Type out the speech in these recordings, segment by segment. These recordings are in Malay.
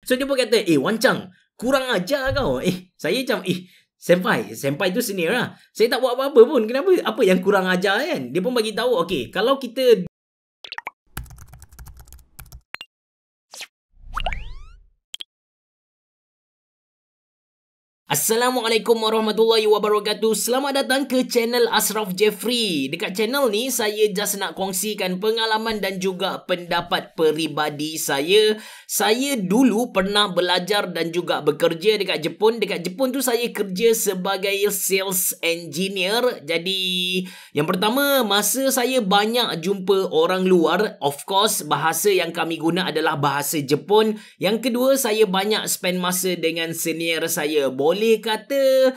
So dia pun kata, Wancang, kurang ajar kau. Saya macam, Senpai tu senior lah. Saya tak buat apa-apa pun. Kenapa? Apa yang kurang ajar kan? Dia pun bagi tahu, okay, kalau kita... Assalamualaikum warahmatullahi wabarakatuh. Selamat datang ke channel Ashraf Jeffrey. Dekat channel ni saya just nak kongsikan pengalaman dan juga pendapat peribadi saya. Saya dulu pernah belajar dan juga bekerja dekat Jepun. Dekat Jepun tu saya kerja sebagai sales engineer. Jadi yang pertama, masa saya banyak jumpa orang luar, of course bahasa yang kami guna adalah bahasa Jepun. Yang kedua, saya banyak spend masa dengan senior saya. Boleh kata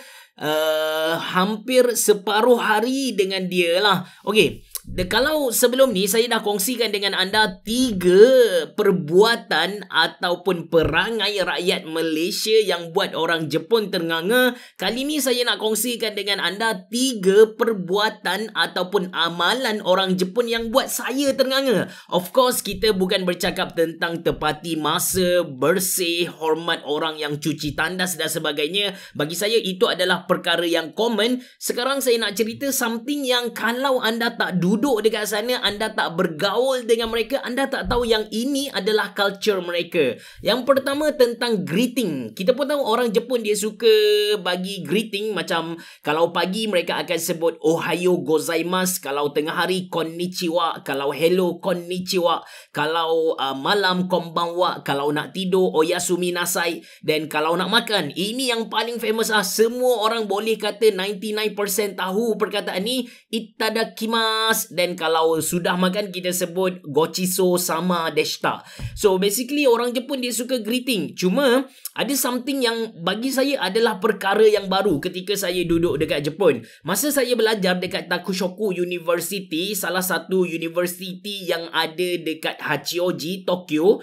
hampir separuh hari dengan dia lah. Okay, kalau sebelum ni saya dah kongsikan dengan anda 3 perbuatan ataupun perangai rakyat Malaysia yang buat orang Jepun ternganga. Kali ni saya nak kongsikan dengan anda 3 perbuatan ataupun amalan orang Jepun yang buat saya ternganga. Of course, kita bukan bercakap tentang tepati masa, bersih, hormat orang yang cuci tandas dan sebagainya. Bagi saya itu adalah perkara yang common. Sekarang saya nak cerita something yang kalau anda tak duduk dekat sana, anda tak bergaul dengan mereka, anda tak tahu yang ini adalah culture mereka. Yang pertama tentang greeting. Kita pun tahu orang Jepun dia suka bagi greeting, macam kalau pagi mereka akan sebut ohayo gozaimasu, kalau tengah hari konnichiwa, kalau hello konnichiwa, kalau malam konbanwa, kalau nak tidur oyasumi nasai, dan kalau nak makan, ini yang paling famous lah. Semua orang boleh kata 99% tahu perkataan ni, itadakimasu. Dan kalau sudah makan, kita sebut gochiso sama deshita. So basically orang Jepun dia suka greeting. Cuma ada something yang bagi saya adalah perkara yang baru ketika saya duduk dekat Jepun. Masa saya belajar dekat Takushoku University, salah satu university yang ada dekat Hachioji, Tokyo,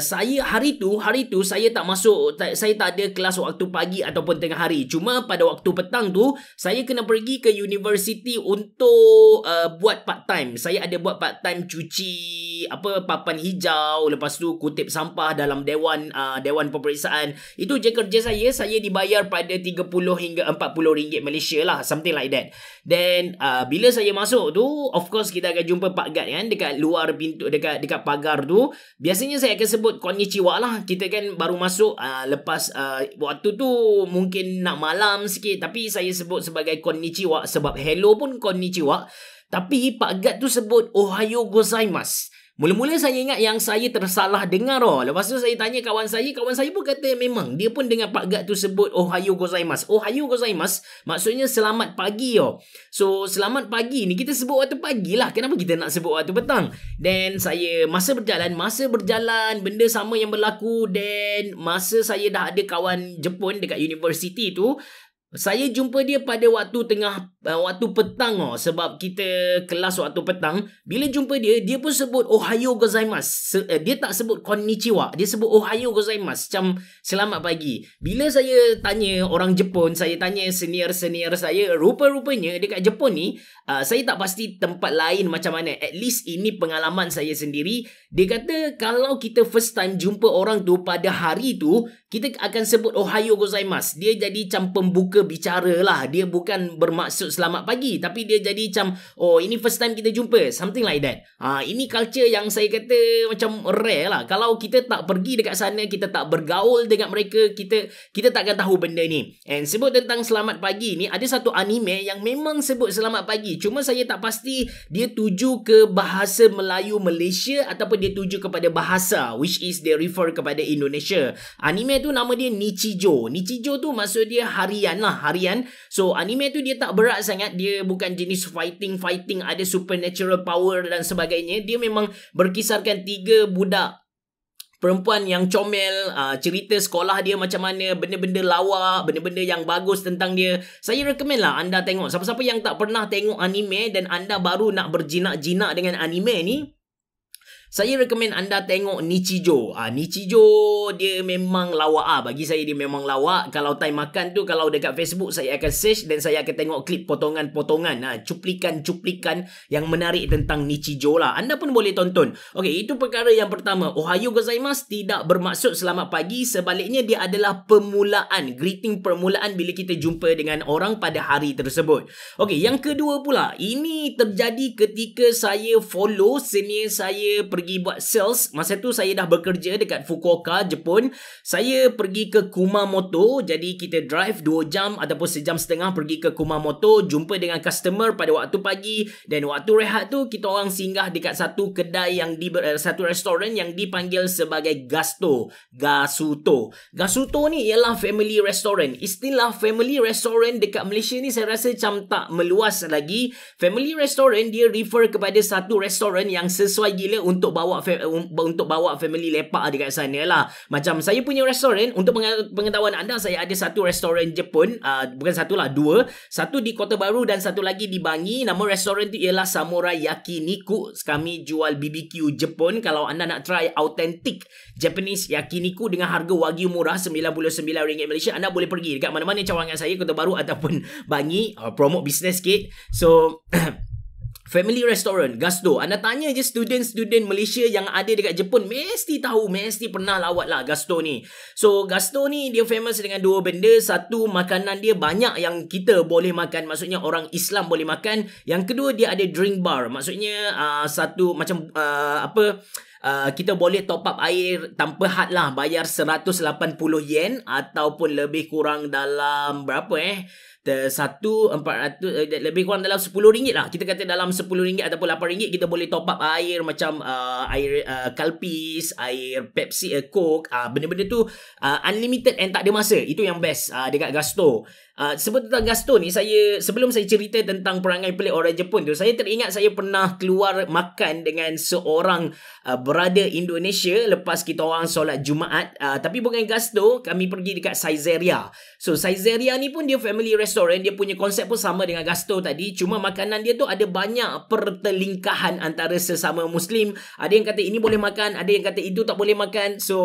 saya hari tu saya tak masuk, saya tak ada kelas waktu pagi ataupun tengah hari. Cuma pada waktu petang tu saya kena pergi ke university untuk buat part time. Saya ada buat part time cuci papan hijau, lepas tu kutip sampah dalam dewan peperiksaan. Itu je kerja saya. Saya dibayar pada 30 hingga 40 ringgit Malaysia lah, something like that. Then bila saya masuk tu, of course kita akan jumpa Pak Gad kan dekat luar pintu, dekat pagar tu. Biasanya saya akan sebut konnichiwa lah. Kita kan baru masuk, lepas waktu tu mungkin nak malam sikit, tapi saya sebut sebagai konnichiwa sebab hello pun konnichiwa. Tapi Pak Gad tu sebut ohayo gozaimasu. Mula-mula saya ingat yang saya tersalah dengar. Lepas tu saya tanya kawan saya pun kata memang dia pun dengar Pak Gad tu sebut ohayo gozaimasu. Ohayo gozaimasu maksudnya selamat pagi. So selamat pagi ni kita sebut waktu pagi lah. Kenapa kita nak sebut waktu petang? Dan saya masa berjalan benda sama yang berlaku. Dan masa saya dah ada kawan Jepun dekat university tu, saya jumpa dia pada waktu waktu petang sebab kita kelas waktu petang. Bila jumpa dia pun sebut ohayo gozaimasu. Dia tak sebut konnichiwa, dia sebut ohayo gozaimasu, macam selamat pagi. Bila saya tanya orang Jepun, saya tanya senior-senior saya, rupa-rupanya dekat Jepun ni, saya tak pasti tempat lain macam mana. At least ini pengalaman saya sendiri. Dia kata kalau kita first time jumpa orang tu pada hari tu, kita akan sebut ohayo gozaimasu. Dia jadi macam pembuka bicara lah. Dia bukan bermaksud selamat pagi, tapi dia jadi macam, oh ini first time kita jumpa, something like that. Ini culture yang saya kata macam rare lah. Kalau kita tak pergi dekat sana, kita tak bergaul dengan mereka, kita takkan tahu benda ni. And sebut tentang selamat pagi ni, ada satu anime yang memang sebut selamat pagi. Cuma saya tak pasti dia tuju ke bahasa Melayu Malaysia ataupun dia tuju kepada bahasa, which is they refer kepada Indonesia. Anime tu nama dia Nichijo. Nichijo tu maksud dia harian lah, harian. So anime tu dia tak berat sangat. Dia bukan jenis fighting, ada supernatural power dan sebagainya. Dia memang berkisarkan 3 budak perempuan yang comel, cerita sekolah dia macam mana, benda-benda lawak, benda-benda yang bagus tentang dia. Saya recommend lah anda tengok. Siapa-siapa yang tak pernah tengok anime dan anda baru nak berjinak-jinak dengan anime ni, saya recommend anda tengok Nichijou. Nichijou dia memang lawak bagi saya dia memang lawak. Kalau time makan tu, kalau dekat Facebook saya akan search dan saya akan tengok klip potongan-potongan, cuplikan-cuplikan yang menarik tentang Nichijou lah. Anda pun boleh tonton. Okey, itu perkara yang pertama. Ohayo gozaimasu tidak bermaksud selamat pagi, sebaliknya dia adalah permulaan, greeting permulaan bila kita jumpa dengan orang pada hari tersebut. Okey, yang kedua pula, ini terjadi ketika saya follow senior saya pergi buat sales. Masa tu saya dah bekerja dekat Fukuoka, Jepun. Saya pergi ke Kumamoto, jadi kita drive 2 jam ataupun sejam setengah pergi ke Kumamoto, jumpa dengan customer pada waktu pagi, dan waktu rehat tu kita orang singgah dekat satu kedai yang satu restoran yang dipanggil sebagai Gasuto. Gasuto ni ialah family restaurant. Istilah family restaurant dekat Malaysia ni saya rasa macam tak meluas lagi. Family restaurant dia refer kepada satu restoran yang sesuai gila untuk bawa family lepak dekat sana lah. Macam saya punya restoran, untuk pengetahuan anda, saya ada satu restoran Jepun, bukan satu lah, 2. Satu di Kota Baru dan satu lagi di Bangi. Nama restoran tu ialah Samurai Yakiniku. Kami jual BBQ Jepun. Kalau anda nak try authentic Japanese yakiniku dengan harga wagyu murah RM99 Malaysia, anda boleh pergi dekat mana-mana cawangan saya, Kota Baru ataupun Bangi, promote business sikit. So family restaurant Gasuto. Anda tanya je student-student Malaysia yang ada dekat Jepun, mesti tahu, mesti pernah lawat lah Gasuto ni. So Gasuto ni dia famous dengan 2 benda. Satu, makanan dia banyak yang kita boleh makan, maksudnya orang Islam boleh makan. Yang kedua, dia ada drink bar, maksudnya satu macam kita boleh top up air tanpa had lah, bayar 180 yen ataupun lebih kurang dalam berapa 400 lebih kurang dalam RM10 lah. Kita kata dalam RM10 ataupun RM8 kita boleh top up air macam air Kalpis, air Pepsi, Coke, benda-benda tu unlimited and tak ada masa. Itu yang best dekat Gasuto. Sebab tentang Gasuto ni, sebelum saya cerita tentang perangai pelik orang Jepun tu, saya teringat saya pernah keluar makan dengan seorang brother Indonesia lepas kita orang solat Jumaat, tapi bukan Gasuto, kami pergi dekat Saizeriya. So Saizeriya ni pun dia family restaurant, dia punya konsep pun sama dengan Gasuto tadi, cuma makanan dia tu ada banyak pertelingkahan antara sesama Muslim. Ada yang kata ini boleh makan, ada yang kata itu tak boleh makan. So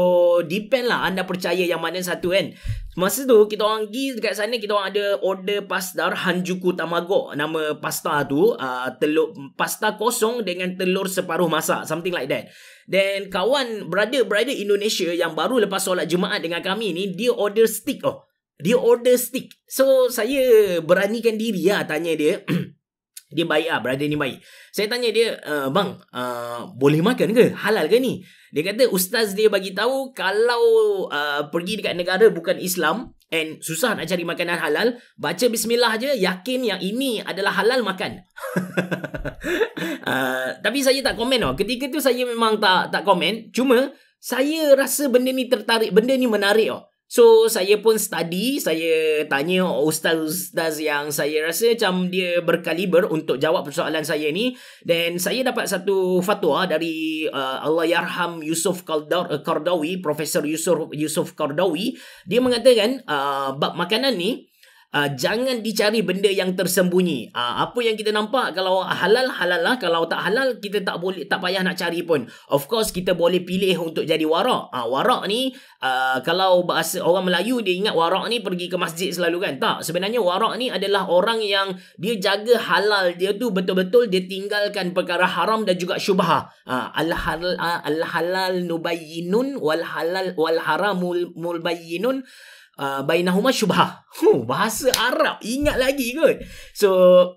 depend lah anda percaya yang mana satu kan. Masa tu kita orang pergi dekat sana, kita orang ada order pasta Hanjuku Tamago. Nama pasta tu telur pasta kosong dengan telur separuh masak, something like that. Dan kawan brother Indonesia yang baru lepas solat Jumaat dengan kami ni, dia order steak. Dia order steak. So saya beranikan diri tanya dia. Dia baik brother ni baik. Saya tanya dia, bang, boleh makan ke? Halal ke ni? Dia kata ustaz dia bagi tahu kalau pergi dekat negara bukan Islam and susah nak cari makanan halal, baca bismillah je, yakin yang ini adalah halal, makan. Tapi saya tak komen Ketika tu saya memang tak komen. Cuma saya rasa benda ni menarik So saya pun study, saya tanya ustaz-ustaz yang saya rasa macam dia berkaliber untuk jawab persoalan saya ni, dan saya dapat satu fatwa dari Allahyarham Yusuf Qardawi, Profesor Yusuf Qardawi. Dia mengatakan bab makanan ni, jangan dicari benda yang tersembunyi. Apa yang kita nampak, kalau halal lah, kalau tak halal kita tak payah nak cari pun. Of course kita boleh pilih untuk jadi warak. Warak ni kalau bahasa orang Melayu, dia ingat warak ni pergi ke masjid selalu kan. Tak, sebenarnya warak ni adalah orang yang dia jaga halal dia tu betul-betul, dia tinggalkan perkara haram dan juga syubhah. Al-halal nubayyinun wal haramul mulbayyinun bainahuma syubhah. Bahasa Arab, ingat lagi kot. So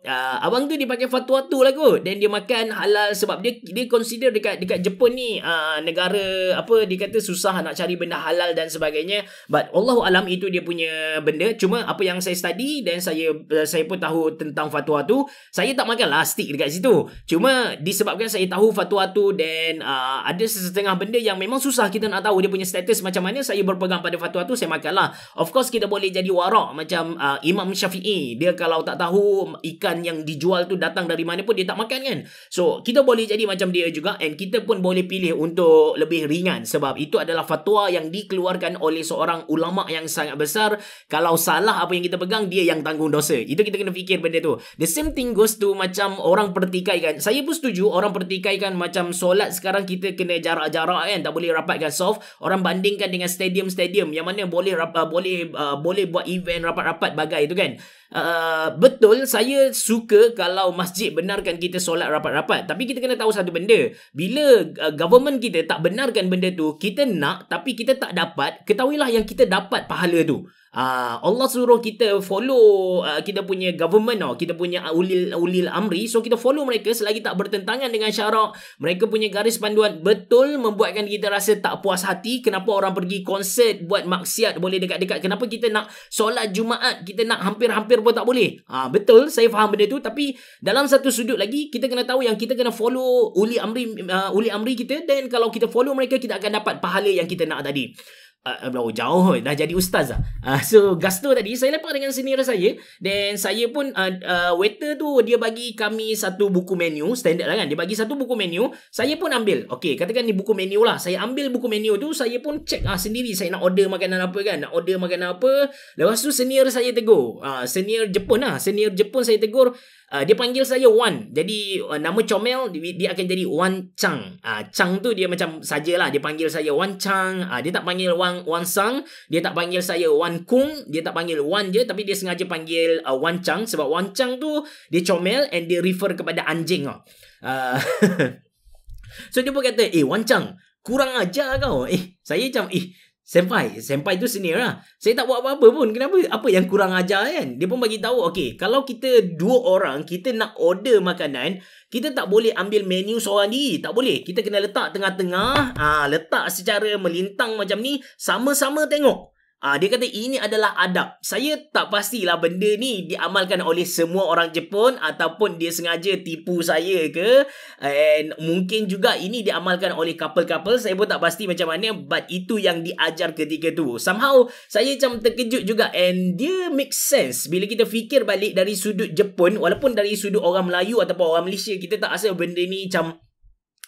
abang tu dia pakai fatwa tu lah kot. Dan dia makan halal sebab dia consider dekat Jepun ni negara dia kata susah nak cari benda halal dan sebagainya. But Allahu alam itu dia punya benda. Cuma apa yang saya study dan saya pun tahu tentang fatwa tu, saya tak makan lah steak dekat situ. Cuma disebabkan saya tahu fatwa tu dan ada setengah benda yang memang susah kita nak tahu dia punya status macam mana, saya berpegang pada fatwa tu, saya makan lah. Of course kita boleh jadi warak macam Imam Syafi'i. Dia kalau tak tahu ikan yang dijual tu datang dari mana pun dia tak makan kan. So kita boleh jadi macam dia juga, and kita pun boleh pilih untuk lebih ringan sebab itu adalah fatwa yang dikeluarkan oleh seorang ulama yang sangat besar. Kalau salah apa yang kita pegang, dia yang tanggung dosa. Itu kita kena fikir benda tu. The same thing goes to macam orang pertikaikan. Saya pun setuju orang pertikaikan macam solat sekarang kita kena jarak-jarak kan, tak boleh rapatkan soft. Orang bandingkan dengan stadium-stadium yang mana boleh buat event rapat-rapat bagai tu kan. Betul, saya suka kalau masjid benarkan kita solat rapat-rapat, tapi kita kena tahu satu benda. Bila government kita tak benarkan benda tu, kita nak tapi kita tak dapat, ketahuilah yang kita dapat pahala tu. Allah suruh kita follow kita punya government, kita punya ulil amri. So kita follow mereka selagi tak bertentangan dengan syarak. Mereka punya garis panduan betul membuatkan kita rasa tak puas hati. Kenapa orang pergi konsert buat maksiat boleh dekat-dekat? Kenapa kita nak solat Jumaat, kita nak hampir-hampir pun tak boleh? Betul, saya faham benda tu. Tapi dalam satu sudut lagi, kita kena tahu yang kita kena follow uli amri kita. Dan kalau kita follow mereka, kita akan dapat pahala yang kita nak tadi. Jauh dah jadi ustaz lah. So Gusto tadi saya lepak dengan senior saya, dan saya pun waiter tu dia bagi kami satu buku menu standard lah kan. Dia bagi satu buku menu, saya pun ambil. Okay, katakan ni buku menu lah. Saya ambil buku menu tu, saya pun check sendiri saya nak order makanan apa kan. Nak order makanan apa. Lepas tu senior saya tegur. Senior Jepun saya tegur. Dia panggil saya Wan. Jadi nama comel dia akan jadi Wan Chang. Chang tu dia macam sajalah, dia panggil saya Wan Chang. Dia tak panggil Wan Sang, dia tak panggil saya Wan Kung, dia tak panggil Wan je, tapi dia sengaja panggil Wan Chang sebab Wan Chang tu dia comel and dia refer kepada anjing. So dia pun kata, Wan Chang, kurang ajar kau. Saya macam Senpai tu senior lah. Saya tak buat apa-apa pun. Kenapa? Apa yang kurang ajar kan? Dia pun bagi tahu, okay, kalau kita 2 orang, kita nak order makanan, kita tak boleh ambil menu seorang diri. Tak boleh. Kita kena letak tengah-tengah. Letak secara melintang macam ni. Sama-sama tengok. Dia kata ini adalah adab. Saya tak pastilah benda ni diamalkan oleh semua orang Jepun ataupun dia sengaja tipu saya ke. And mungkin juga ini diamalkan oleh couple-couple. Saya pun tak pasti macam mana. But itu yang diajar ketika tu. Somehow saya macam terkejut juga. And dia make sense. Bila kita fikir balik dari sudut Jepun, walaupun dari sudut orang Melayu ataupun orang Malaysia, kita tak rasa benda ni macam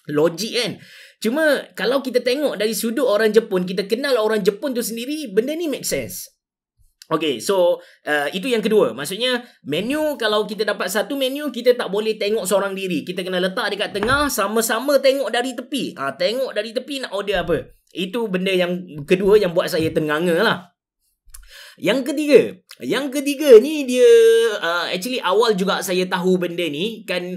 logik kan. Cuma kalau kita tengok dari sudut orang Jepun, kita kenal orang Jepun tu sendiri, benda ni make sense. Okay, so itu yang kedua. Maksudnya menu, kalau kita dapat satu menu, kita tak boleh tengok seorang diri. Kita kena letak dekat tengah, sama-sama tengok dari tepi. Tengok dari tepi nak order apa. Itu benda yang kedua yang buat saya tenganga lah. Yang ketiga ni dia actually awal juga saya tahu benda ni kan.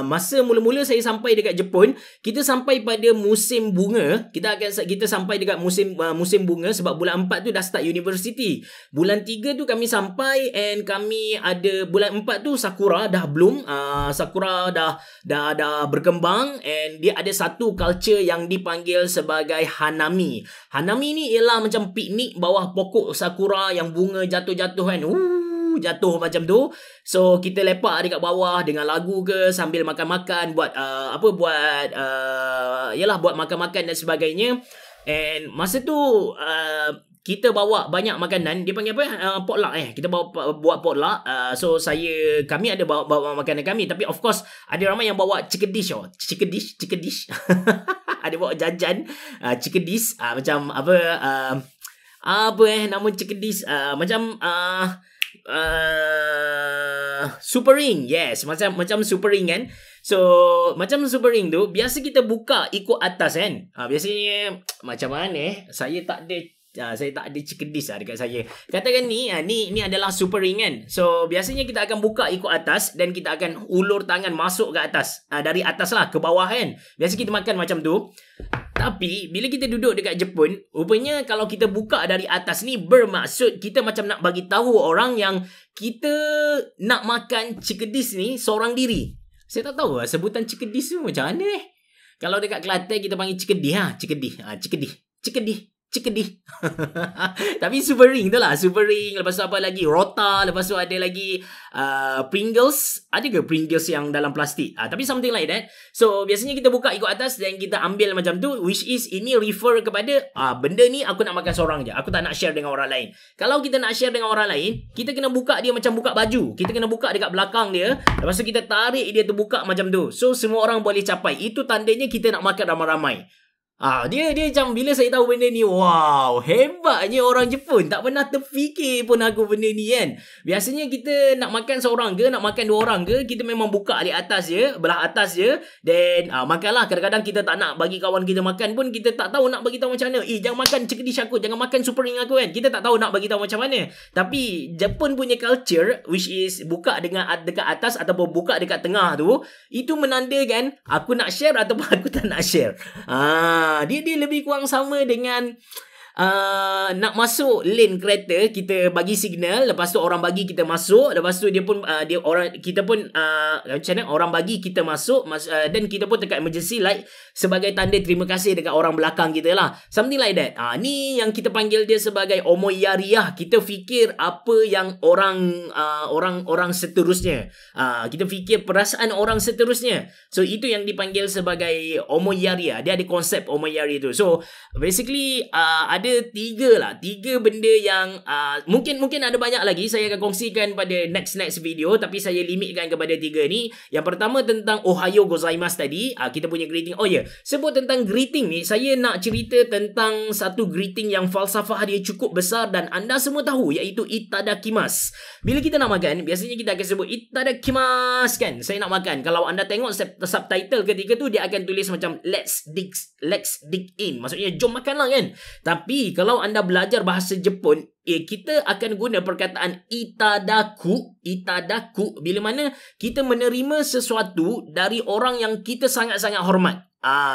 Masa mula-mula saya sampai dekat Jepun, kita sampai pada musim bunga. Kita sampai dekat musim bunga sebab bulan 4 tu dah start university. Bulan 3 tu kami sampai, and kami ada bulan 4 tu sakura dah bloom. Sakura dah berkembang, and dia ada satu culture yang dipanggil sebagai hanami. Hanami ni ialah macam piknik bawah pokok sakura yang bunga jatuh-jatuh kan. Jatuh macam tu. So kita lepak dekat bawah dengan lagu ke, sambil makan-makan, buat buat makan-makan dan sebagainya. And masa tu kita bawa banyak makanan. Dia panggil apa? Potluck kita buat potluck. So kami ada bawa makanan kami. Tapi of course ada ramai yang bawa chicken dish. Ada bawa jajan chicken dish. Macam nama chicken dish, macam super ring. Yes, macam super ring kan. So macam super ring tu biasa kita buka ikut atas kan. Biasanya macam mana saya tak ada chicken dish dekat saya. Katakan ni adalah super ring kan. So biasanya kita akan buka ikut atas, dan kita akan ulur tangan masuk ke atas. Dari atas lah ke bawah kan. Biasa kita makan macam tu. Tapi bila kita duduk dekat Jepun, rupanya kalau kita buka dari atas ni bermaksud kita macam nak bagi tahu orang yang kita nak makan chicken dish ni seorang diri. Saya tak tahu sebutan chicken dish tu macam mana. Kalau dekat Kelantan kita panggil chicken dish. Chicken dish. cekedih. Tapi super ring tu lah. Super ring. Lepas tu apa lagi? Rota. Lepas tu ada lagi Pringles. Ada ke Pringles yang dalam plastik? Tapi something like that. So biasanya kita buka ikut atas dan kita ambil macam tu. Which is ini refer kepada benda ni aku nak makan seorang je. Aku tak nak share dengan orang lain. Kalau kita nak share dengan orang lain, kita kena buka dia macam buka baju. Kita kena buka dekat belakang dia. Lepas tu kita tarik dia terbuka macam tu. So semua orang boleh capai. Itu tandanya kita nak makan ramai-ramai. Dia macam bila saya tahu benda ni, wow, hebatnya orang Jepun. Tak pernah terfikir pun aku benda ni kan. Biasanya kita nak makan seorang ke, nak makan dua orang ke, kita memang buka di atas je, belah atas je. Then makanlah. Kadang-kadang kita tak nak bagi kawan kita makan pun, kita tak tahu nak bagi tahu macam mana. Jangan makan cekedis aku, jangan makan super ring aku kan. Kita tak tahu nak bagi tahu macam mana. Tapi Jepun punya culture, which is buka dengan dekat atas ataupun buka dekat tengah tu, itu menandakan aku nak share ataupun aku tak nak share. Dia lebih kurang sama dengan nak masuk lane kereta, kita bagi signal, lepas tu orang bagi kita masuk, lepas tu dia pun kita pun macam mana, orang bagi kita masuk, dan kita pun tekan emergency light sebagai tanda terima kasih dekat orang belakang kita lah, something like that. Ni yang kita panggil dia sebagai omoyari lah. Kita fikir apa yang orang seterusnya, kita fikir perasaan orang seterusnya. So itu yang dipanggil sebagai omoyari lah. Dia ada konsep omoyari tu. So basically ada tiga benda yang mungkin ada banyak lagi saya akan kongsikan pada next video, tapi saya limitkan kepada tiga ni. Yang pertama tentang Ohayo gozaimasu tadi, kita punya greeting. Sebut tentang greeting ni, saya nak cerita tentang satu greeting yang falsafah dia cukup besar dan anda semua tahu, iaitu itadakimasu. Bila kita nak makan, biasanya kita akan sebut itadakimasu kan, saya nak makan. Kalau anda tengok subtitle ketika tu, dia akan tulis macam let's dig in, maksudnya jom makanlah kan. Tapi kalau anda belajar bahasa Jepun, kita akan guna perkataan itadaku bila mana kita menerima sesuatu dari orang yang kita sangat-sangat hormat.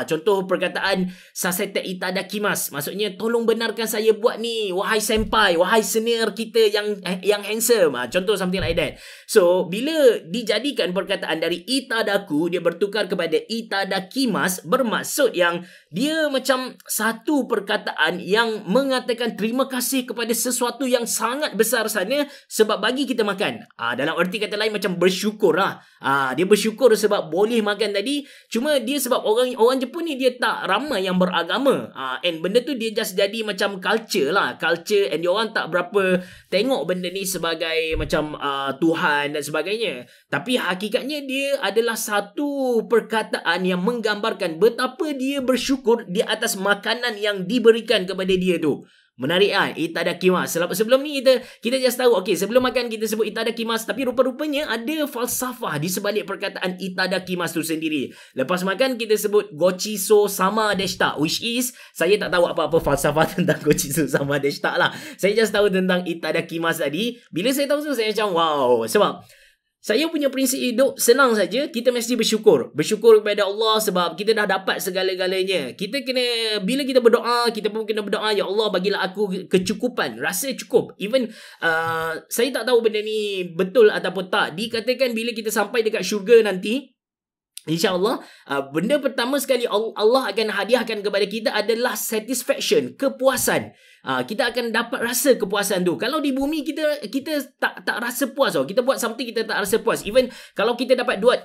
Contoh perkataan sasete itadakimasu, maksudnya tolong benarkan saya buat ni, wahai senpai, wahai senior kita yang handsome. Contoh something like that. So bila dijadikan perkataan dari itadaku, dia bertukar kepada itadakimasu, bermaksud yang dia macam satu perkataan yang mengatakan terima kasih kepada sesuatu yang sangat besar sana sebab bagi kita makan. Dalam erti kata lain macam bersyukur lah. Dia bersyukur sebab boleh makan tadi. Cuma dia sebab orang Jepun ni dia tak ramai yang beragama. And benda tu dia just jadi macam culture lah. Culture, and dia orang tak berapa tengok benda ni sebagai macam Tuhan dan sebagainya. Tapi hakikatnya dia adalah satu perkataan yang menggambarkan betapa dia bersyukur di atas makanan yang diberikan kepada dia tu. Menarik kan? Itadakimasu. Sebelum ni kita just tahu, okay, sebelum makan kita sebut itadakimasu, tapi rupa-rupanya ada falsafah di sebalik perkataan itadakimasu tu sendiri. Lepas makan kita sebut gochiso sama deshita, which is saya tak tahu apa-apa falsafah tentang gochiso sama deshita lah. Saya just tahu tentang itadakimasu tadi. Bila saya tahu tu saya macam wow, sebab saya punya prinsip hidup senang saja, kita mesti bersyukur. Bersyukur kepada Allah sebab kita dah dapat segala-galanya. Kita kena, bila kita berdoa, kita pun kena berdoa, ya Allah bagilah aku kecukupan, rasa cukup. Even saya tak tahu benda ni betul ataupun tak. Dikatakan bila kita sampai dekat syurga nanti, InsyaAllah, benda pertama sekali Allah akan hadiahkan kepada kita adalah satisfaction, kepuasan. Kita akan dapat rasa kepuasan tu. Kalau di bumi kita tak rasa puas. Kita buat something kita tak rasa puas. Even kalau kita dapat buat,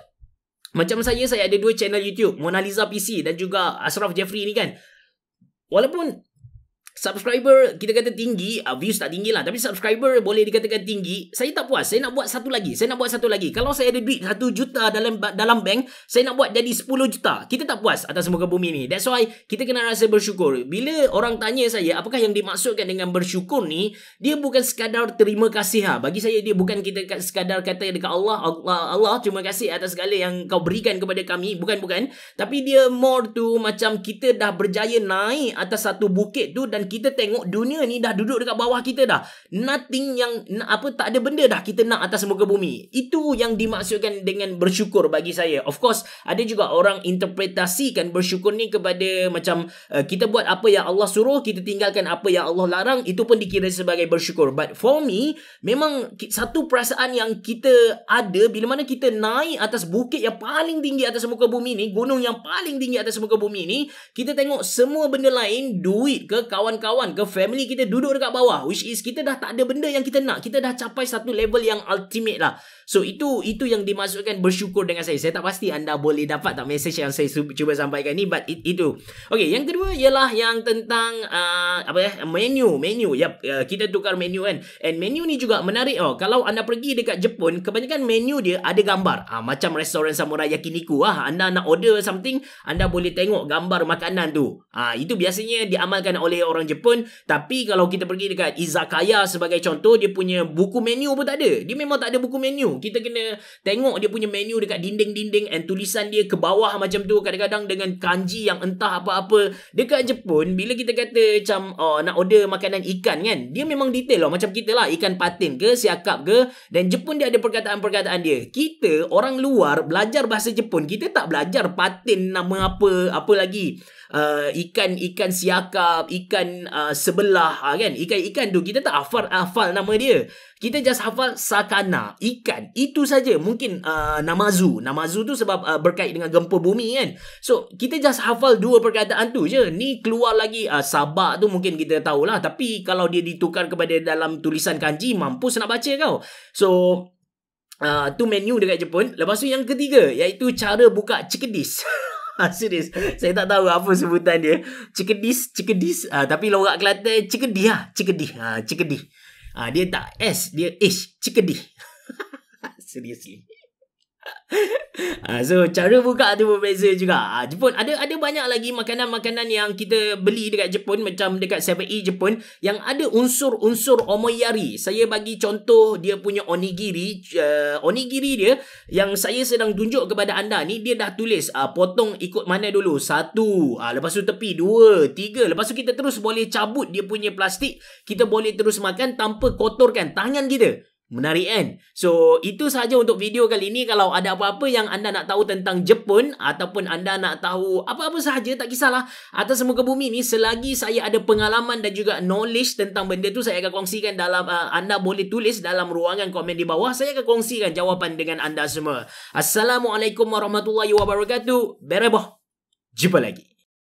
macam saya ada 2 channel YouTube, Mona Lisa PC dan juga Ashraf Jeffrey ni kan. Walaupun subscriber kita kata tinggi, views tak tinggi lah, tapi subscriber boleh dikatakan tinggi, saya tak puas. Saya nak buat satu lagi. Kalau saya ada duit 1 juta dalam bank, saya nak buat jadi 10 juta. Kita tak puas atas muka bumi ni. That's why kita kena rasa bersyukur. Bila orang tanya saya apakah yang dimaksudkan dengan bersyukur ni, dia bukan sekadar terima kasih. Bagi saya dia bukan kita sekadar kata dekat Allah terima kasih atas segala yang kau berikan kepada kami. Bukan. Tapi dia more tu macam kita dah berjaya naik atas satu bukit tu dan kita tengok dunia ni dah duduk dekat bawah kita dah. Nothing yang tak ada benda dah kita nak atas muka bumi. Itu yang dimaksudkan dengan bersyukur bagi saya. Of course, ada juga orang interpretasikan bersyukur ni kepada macam kita buat apa yang Allah suruh, kita tinggalkan apa yang Allah larang, itu pun dikira sebagai bersyukur. But for me, memang satu perasaan yang kita ada bila mana kita naik atas bukit yang paling tinggi atas muka bumi ni, gunung yang paling tinggi atas muka bumi ni, kita tengok semua benda lain, duit ke, kawan kawan-kawan ke family kita duduk dekat bawah, which is kita dah tak ada benda yang kita nak. Kita dah capai satu level yang ultimate lah. So itu yang dimaksudkan bersyukur dengan saya. Saya tak pasti anda boleh dapat tak message yang saya cuba sampaikan ni, but itu. Okay, yang kedua ialah yang tentang menu. Yap, kita tukar menu kan. And menu ni juga menarik. Kalau anda pergi dekat Jepun, kebanyakan menu dia ada gambar. Macam restoran samurai yakiniku. Anda nak order something, anda boleh tengok gambar makanan tu. Itu biasanya diamalkan oleh orang Jepun. Tapi kalau kita pergi dekat izakaya sebagai contoh, dia punya buku menu pun tak ada. Dia memang tak ada buku menu. Kita kena tengok dia punya menu dekat dinding-dinding, and tulisan dia ke bawah macam tu, kadang-kadang dengan kanji yang entah apa-apa. Dekat Jepun, bila kita kata macam nak order makanan ikan kan, dia memang detail macam kita lah, ikan patin ke, siakap ke. Dan Jepun dia ada perkataan-perkataan dia. Kita orang luar belajar bahasa Jepun, kita tak belajar patin nama apa lagi. Ikan siakap, ikan sebelah kan, ikan tu kita tak hafal nama dia. Kita just hafal sakana, ikan, itu saja. Mungkin namazu tu sebab berkait dengan gempa bumi kan. So kita just hafal dua perkataan tu je. Ni keluar lagi sabak tu mungkin kita tahulah, tapi kalau dia ditukar kepada dalam tulisan kanji, mampus nak baca kau. So tu menu dekat Jepun. Lepas tu yang ketiga, iaitu cara buka cekedis. Serius, saya tak tahu apa sebutan dia. Cekedis, tapi lorak Kelantan cekedih lah. Cekedih. Dia tak S, dia H, cekedih. Seriously. So cara buka tu berbeza juga. Jepun ada banyak lagi makanan-makanan yang kita beli dekat Jepun, macam dekat 7E Jepun, yang ada unsur-unsur omoyari. Saya bagi contoh dia punya onigiri. Onigiri dia yang saya sedang tunjuk kepada anda ni, dia dah tulis potong ikut mana dulu, 1, lepas tu tepi 2, 3, lepas tu kita terus boleh cabut dia punya plastik, kita boleh terus makan tanpa kotorkan tangan kita. Menarik kan? So itu sahaja untuk video kali ini. Kalau ada apa-apa yang anda nak tahu tentang Jepun, ataupun anda nak tahu apa-apa sahaja, tak kisahlah, atas muka bumi ni, selagi saya ada pengalaman dan juga knowledge tentang benda tu, saya akan kongsikan dalam anda boleh tulis dalam ruangan komen di bawah. Saya akan kongsikan jawapan dengan anda semua. Assalamualaikum warahmatullahi wabarakatuh. Bereboh. Jumpa lagi.